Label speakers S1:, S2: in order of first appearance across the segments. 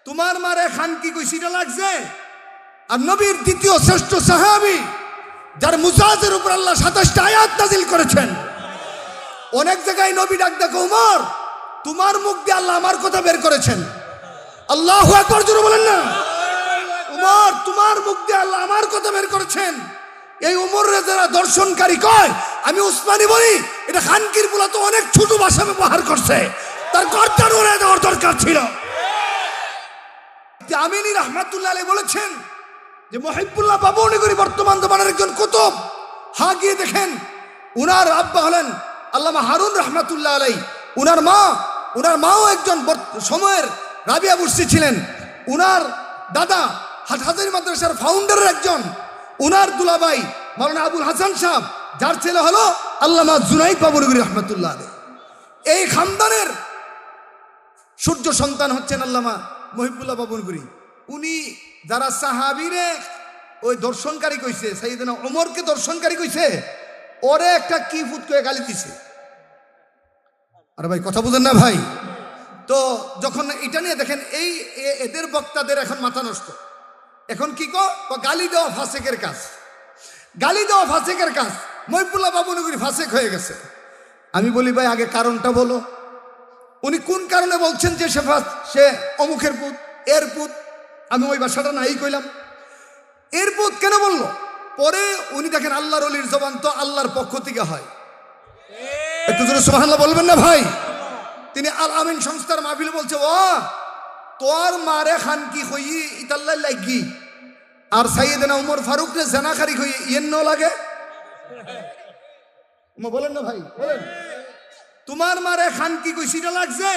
S1: তোমার মারে খান কি কইছিটা লাগছে। আর নবীর দ্বিতীয় শ্রেষ্ঠ সাহাবী যার মুজাজের উপর আল্লাহ 27টা আয়াত নাযিল করেছেন। অনেক জায়গায় নবী ডাক দেখো উমর তোমার মুখ দিয়ে আল্লাহ আমার কথা বের করেছেন। আল্লাহু আকবার জোরে বলেন না। উমর তোমার মুখ দিয়ে আল্লাহ আমার কথা বের করেছেন। এই উমরের যারা দর্শনকারী কয় আমি উসমানী বলি, এটা খানকির পোলা তো অনেক ছোট ভাষা ব্যবহার করছে, তার গর্দান উড়ায় দেওয়ার দরকার ছিল। আমিনী রহমাতুল্লাহ আলাইহি বলেছেন যে মুহিবুল্লাহ বাবুনগরী বর্তমান জমানার একজন কুতুব। হ্যাঁ গিয়ে দেখেন উনার আব্বা হলেন আল্লামা হারুন রহমাতুল্লাহ আলাইহি, উনার মাও একজন সময়ের রাবিয়া বুরসি ছিলেন। উনার দাদা হাটহাজারী মাদ্রাসার ফাউন্ডারের একজন, উনার দুলাভাই মাওলানা আবুল হাসান সাহেব যার ছেলে হলো আল্লামা জুনাইদ বাবুনগরী রহমাতুল্লাহ আলাইহি। এই খানদানের সূর্য সন্তান হচ্ছেন আল্লামা মুহিবুল্লাহ বাবুনগরী। উনি যারা সাহাবীরে ওই দর্শনকারী কইছে, সাইয়েদনা ওমরকে দর্শনকারী কইছে, ওরে একটা কি ফুট করে গালি দিছে। আরে ভাই কথা বুঝেন না ভাই। তো যখন এটা নিয়ে দেখেন এই এদের বক্তাদের এখন মাথা নষ্ট। এখন কি গালি দেওয়া ফাসেকের কাজ, গালি দেওয়া ফাসেকের কাজ। মুহিবুল্লাহ বাবুনগরী ফাসেক হয়ে গেছে। আমি বলি ভাই আগে কারণটা বলো, উনি কোন কারণে বলছেন যে সে অমুখের পুত, এর পুত। আমি ওই ভাষাটা নাই কইলাম, এর পুত কেন বললো? পরে উনি দেখেন আল্লাহর ওলির জবান তো আল্লাহর পক্ষ থেকে হয়। একটু জোরে সুবহানাল্লাহ বলবেন না ভাই। তিনি আল আমিন সংস্থার মাহফিলে বলছে ও তোর মারে খান কি হই ইতাল্লাই লাগি, আর সাইয়েদনা উমর ফারুক রে জানাকারী হই ইয়েন ন লাগে। বলেন না ভাই, বলেন তোমার মারে খান কি কইছিটা লাগছে।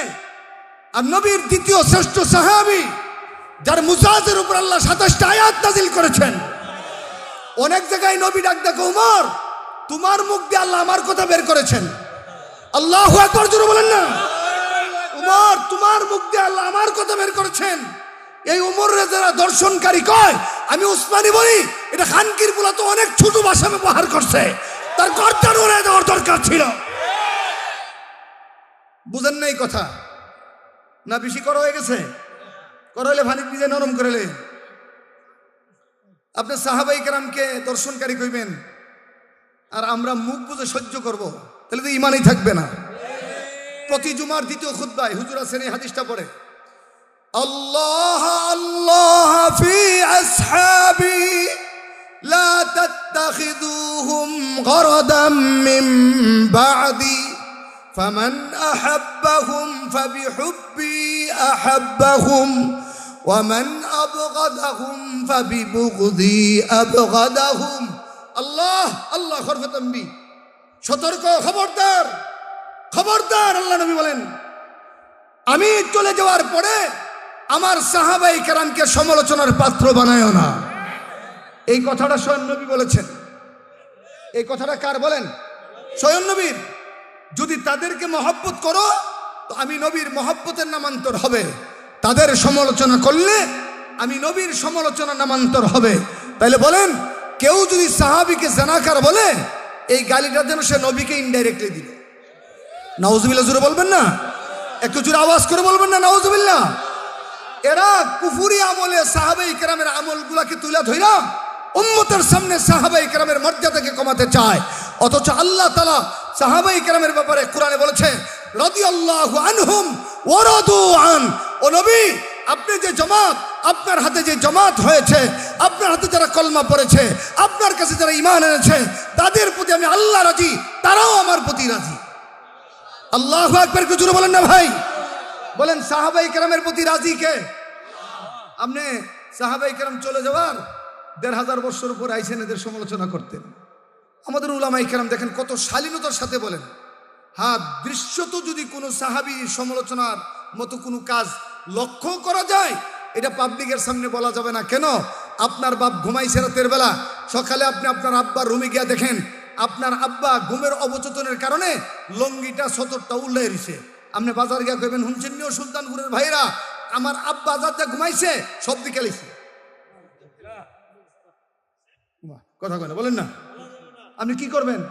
S1: আর নবীর দ্বিতীয় শ্রেষ্ঠ সাহাবী যার মুজাজের উপর আল্লাহ 27টা আয়াত নাযিল করেছেন। অনেক জায়গায় নবী ডাক দেখো উমর তোমার মুখ দিয়ে আল্লাহ আমার কথা বের করেছেন। আল্লাহু আকবার জোরে বলেন না। উমর তোমার মুখ দিয়ে আল্লাহ আমার কথা বের করেছেন। এই উমরের যারা দর্শনকারী কয় আমি উসমানী বলি, এটা খানকির পোলা তো অনেক ছোট ভাষা ব্যবহার করছে, তার গর্দান উড়ায় দেওয়ার দরকার ছিল। বুঝেন না এই কথা? না বেশি করা হয়ে গেছে? করা হলে ভানি নিজে নরম করেলে আপনি সাহাবাই কেরামকে দর্শনকারী কইবেন আর আমরা মুখ বুঝে সহ্য করব, তাহলে তো ইমানই থাকবে না। প্রতি জুমার দ্বিতীয় খুতবায় হুজুর আছেন এই হাদিসটা পড়ে, আল্লাহ আল্লাহ ফি আসহাবি লা তাত্তাখিযুহুম গরাদাম মিন বা'দি ফামান আহাব্বাহুম ফাবিহুব্বি আহাব্বাহুম ওয়ামান আবগাদাহুম ফাবিবুগদি আবগাদাহুম। আল্লাহ আল্লাহ হরফে তানবীহ, সতর্ক, খবরদার খবরদার। আল্লাহ নবী বলেন আমি চলে যাওয়ার পরে আমার সাহাবাই কেরামকে সমালোচনার পাত্র বানায়ও না। এই কথাটা স্বয়ং নবী বলেছেন। এই কথাটা কার বলেন? স্বয়ং নবীর। যদি তাদেরকে মহব্বত করো তো আমি নবীর মহব্বতের নামান্তর হবে, তাদের সমালোচনা করলে আমি নবীর সমালোচনা নামান্তর হবে। তাইলে বলেন কেউ যদি সাহাবীকে জানাকার বলে এই গালিটা যেন সে নবীকে ইনডাইরেক্টলি দিল। নাউজুবিল্লাহ জোরে বলবেন না, একটু জোরে আওয়াজ করে বলবেন না নাউজুবিল্লাহ। এরা কুফুরি আমলে সাহাবায়ে কেরামের আমলগুলাকে তুলে ধইরা উম্মতের সামনে সাহাবায়ে কেরামের মর্যাদাকে কমাতে চায়। অথচ আল্লাহ তাআলা সাহাবায়ে কেরামের ব্যাপারে কোরআনে বলেছে রাদিয়াল্লাহু আনহুম ওয়া রাদু আন। ও নবী আপনি যে জামাত, আপনার হাতে যে জামাত হয়েছে, আপনার হাতে যারা কলমা পড়েছে, আপনার কাছে যারা ঈমান এনেছে, তাদের প্রতি আমি আল্লাহ রাজি, তারাও আমার প্রতি রাজি। আল্লাহু আকবার কে জোরে বলেন না ভাই। বলেন সাহাবায়ে কেরামের প্রতি রাজি কে? আপনি সাহাবায়ে কেরাম চলে যাওয়ার ১৫০০ বছর উপর আইছেন এদের সমালোচনা করতেন। আমাদের উলামায়ে কেরাম দেখেন কত শালীনতার সাথে বলেন। হ্যাঁ দৃশ্যত যদি কোনো সাহাবী সমালোচনার মতো কোনো কাজ লক্ষ্য করা যায় এটা পাবলিকের সামনে বলা যাবে না। কেন? আপনার বাপ ঘুমাইছে রাতের বেলা, সকালে আপনি আপনার আব্বার রুমে গিয়া দেখেন আপনার আব্বা ঘুমের অবচেতনের কারণে লঙ্গিটা সতরটা উল্লাই দিছে। আপনি বাজার গিয়া কইবেন শুনছেন নিও সুলতানপুরের ভাইরা আমার আব্বা যাতে ঘুমাইছে সব দিকে লিখছে। কথা কয় না, বলেন না। আপনি কি করবেন?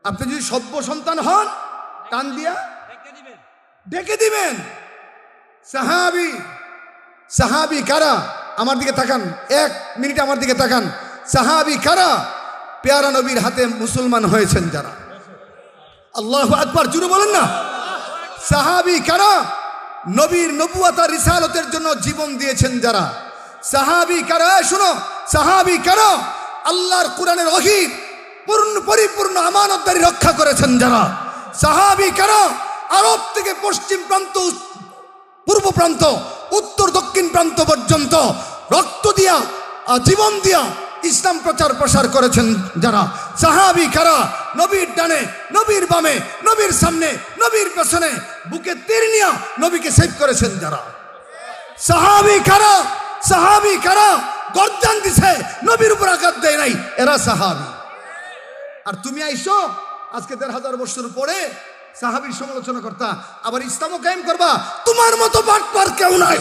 S1: আপনি যদি সভ্য সন্তান হন টান দিয়া ডেকে দিবেন। সাহাবী সাহাবী কারা? আমার দিকে তাকান, 1 মিনিট আমার দিকে তাকান। সাহাবী কারা? পেয়ারা নবীর হাতে মুসলমান হয়েছেন যারা। আল্লাহু আকবার, জুড়ে বলেন না। সাহাবী কারা? নবীর নবুয়ত আর রিসালতের জন্য জীবন দিয়েছেন যারা। সাহাবী কারা? শোনো, সাহাবী কারা? আল্লাহর কোরআনের ওহী পরিপূর্ণ আমানতদারি রক্ষা করেছেন যারা। সাহাবী কারা? আরব থেকে পশ্চিম প্রান্ত, পূর্ব প্রান্ত, উত্তর দক্ষিণ প্রান্ত পর্যন্ত রক্ত দিয়া, জীবন দিয়া ইসলাম প্রচার প্রসার করেছেন যারা। সাহাবী কারা? নবীর ডানে, নবীর বামে, নবীর সামনে, নবীর পেছনে বুকে তীর নিয়া নবীকে সেভ করেছেন যারা। সাহাবী কারা? সাহাবী কারা? গর্দান দিছে, নবীর উপর আঘাত দেয় নাই, এরা সাহাবী। আর তুমি আইসো আজকে 1500 বছর পরে সাহাবীর সমালোচনা করতা, আবার ইসলামও কায়েম করবা। তোমার মতো বাটপার কেউ নাই,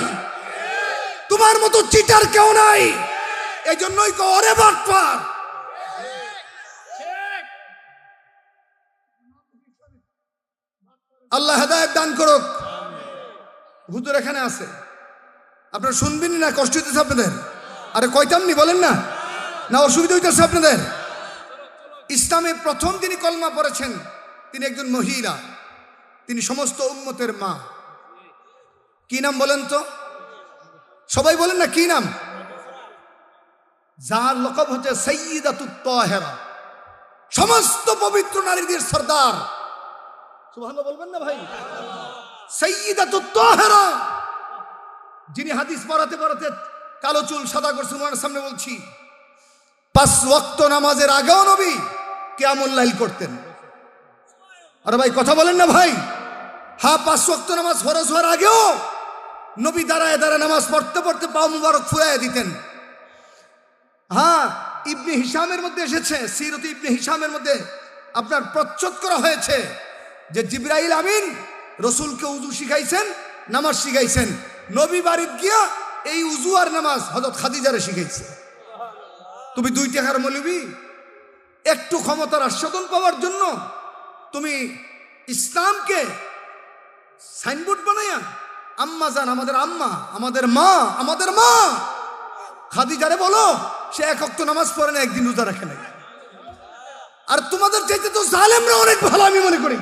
S1: তোমার মতো চিটার কেউ নাই। এই জন্যই কো ওরে বাটপার। আল্লাহ হেদায়েত দান করুক। হুজুর এখানে আছে, আপনারা শুনবেন না? কষ্ট হইতেছে আপনাদের? আরে কইতামনি বলেন না, না অসুবিধা হইতেছে আপনাদের? ইসলামে প্রথম যিনি কলমা পড়েছেন তিনি একজন মহিলা, তিনি সমস্ত উম্মতের মা। কি নাম বলেন তো? সবাই বলেন না কি নাম? যার লকব হচ্ছে সাইয়্যিদাতুত তাহেরা, সমস্ত পবিত্র নারীদের সর্দার। সুবহানাল্লাহ বলবেন না ভাই? সাইয়্যিদাতুত তাহেরা, যিনি হাদিস পড়াতে পড়াতে কালো চুল সাদা করছেন। ওনার সামনে বলছি 5 ওয়াক্ত নামাজের আগেও নবী কিয়ামুল লাইল করতেন। আরে ভাই কথা বলেন না ভাই? হ্যাঁ, 5 ওয়াক্ত নামাজ ফরজ হওয়ার আগেও নবী দাঁড়ায় দাঁড়ায় নামাজ পড়তে পড়তে পা মুবারক ফুরাইয়া দিতেন। হ্যাঁ, ইবনে হিশামের মধ্যে এসেছে, সিরত ইবনে হিশামের মধ্যে আপনার প্রচ্ছদ করা হয়েছে যে জিবরাইল আমিন রসুলকে উযু শিখাইছেন, নামাজ শিখাইছেন। নবী বাড়িতে গিয়া এই উযু আর নামাজ হযরত খাদিজারে শিখাইছে। তুমি 2 টাকার মৌলবি, একটু ক্ষমতার আস্বাদন পাওয়ার জন্য তুমি ইসলামকে সাইনবোর্ড বানাইয়া আম্মা জান, আমাদের আম্মা, আমাদের মা, আমাদের মা খাদিজারে বলো সে 1 ওয়াক্ত নামাজ পড়ে না, একদিন রোজা রাখে না। আর তোমাদের চাইতে তো জালেমরা অনেক ভালো আমি মনে করি।